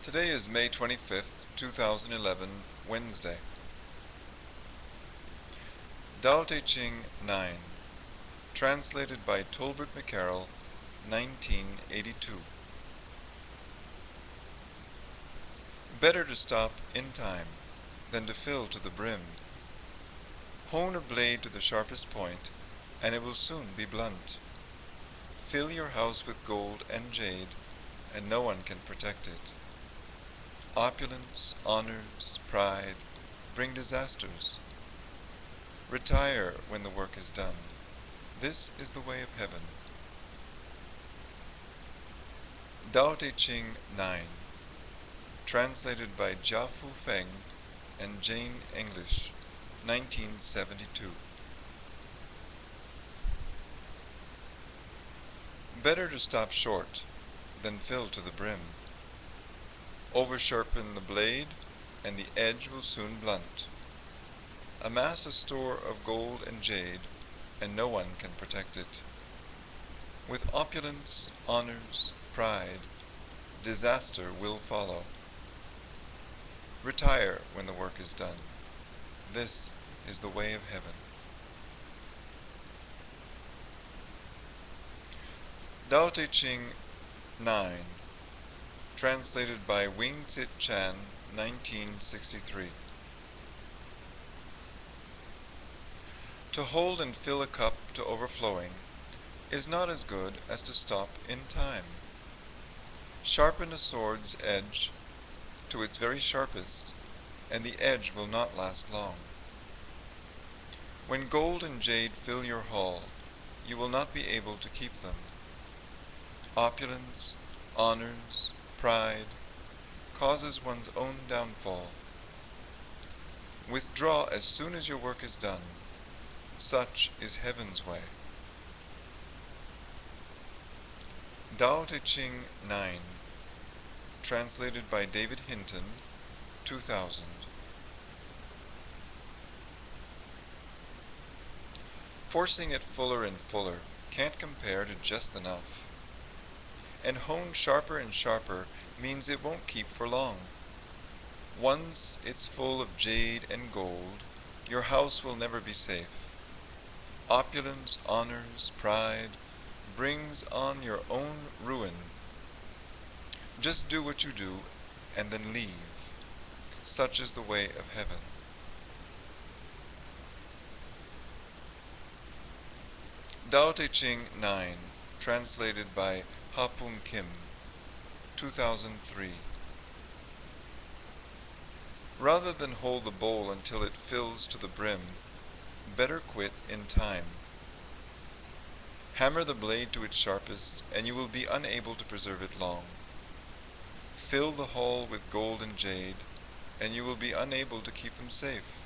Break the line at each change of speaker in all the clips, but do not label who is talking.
Today is May 25th, 2011, Wednesday. Tao Te Ching 9, translated by Tolbert McCarroll, 1982. Better to stop in time than to fill to the brim. Hone a blade to the sharpest point, and it will soon be blunt. Fill your house with gold and jade, and no one can protect it. Opulence, honors, pride bring disasters. Retire when the work is done. This is the way of heaven. Tao Te Ching 9, translated by Feng and Jane English, 1972. Better to stop short than fill to the brim. Over-sharpen the blade, and the edge will soon blunt. Amass a store of gold and jade, and no one can protect it. With opulence, honors, pride, disaster will follow. Retire when the work is done. This is the way of heaven. Tao Te Ching 9, translated by Wing-Tsit, 1963. To hold and fill a cup to overflowing is not as good as to stop in time. Sharpen a sword's edge to its very sharpest, and the edge will not last long. When gold and jade fill your hall, you will not be able to keep them. Opulence, honors, pride causes one's own downfall. Withdraw as soon as your work is done. Such is heaven's way. Tao Te Ching 9, translated by David Hinton, 2000. Forcing it fuller and fuller can't compare to just enough. And hone sharper and sharper means it won't keep for long. Once it's full of jade and gold, your house will never be safe. Opulence, honors, pride brings on your own ruin. Just do what you do and then leave. Such is the way of heaven. Tao Te Ching 9, translated by Poong, 2003. Rather than hold the bowl until it fills to the brim, better quit in time. Hammer the blade to its sharpest, and you will be unable to preserve it long. Fill the hall with gold and jade, and you will be unable to keep them safe.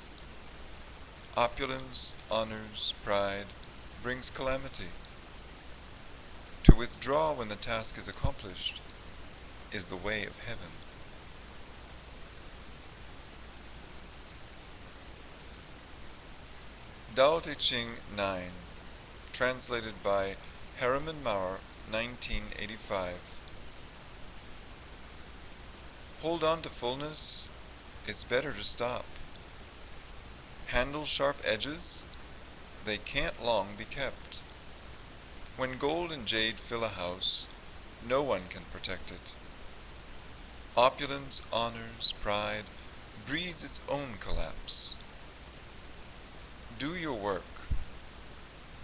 Opulence, honors, pride brings calamity. To withdraw when the task is accomplished is the way of heaven. Tao Te Ching 9, translated by Herrymon, Maurer, 1985. Hold on to fullness, it's better to stop. Handle sharp edges, they can't long be kept. When gold and jade fill a house, no one can protect it. Opulence, honors, pride breeds its own collapse. Do your work.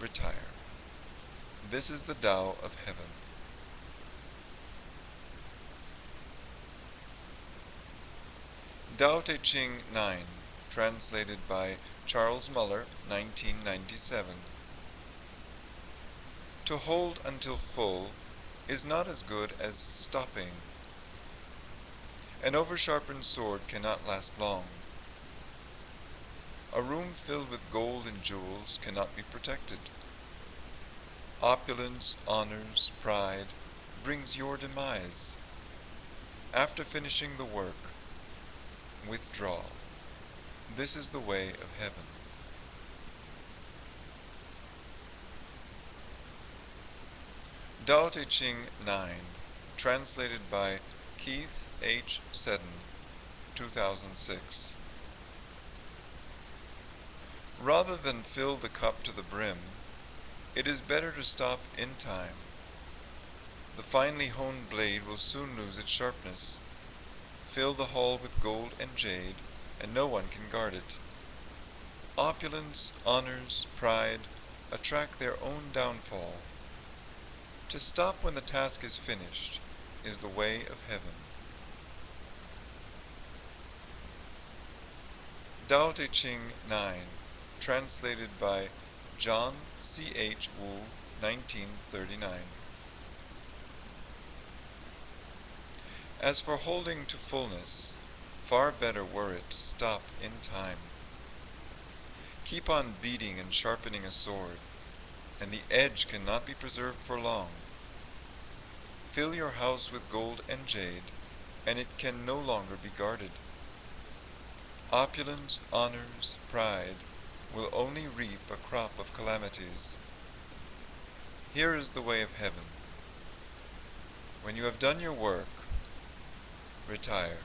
Retire. This is the Tao of heaven. Tao Te Ching 9, translated by Charles Muller, 1997. To hold until full is not as good as stopping. An over-sharpened sword cannot last long. A room filled with gold and jewels cannot be protected. Opulence, honors, pride brings your demise. After finishing the work, withdraw. This is the way of heaven. Tao Te Ching 9, translated by Keith H. Seddon, 2006. Rather than fill the cup to the brim, it is better to stop in time. The finely honed blade will soon lose its sharpness. Fill the hall with gold and jade, and no one can guard it. Opulence, honors, pride attract their own downfall. To stop when the task is finished is the way of heaven. Tao Te Ching 9, translated by John C. H. Wu, 1939. As for holding to fullness, far better were it to stop in time. Keep on beating and sharpening a sword, and the edge cannot be preserved for long. Fill your house with gold and jade, and it can no longer be guarded. Opulence, honors, pride will only reap a crop of calamities. Here is the way of heaven. When you have done your work, retire.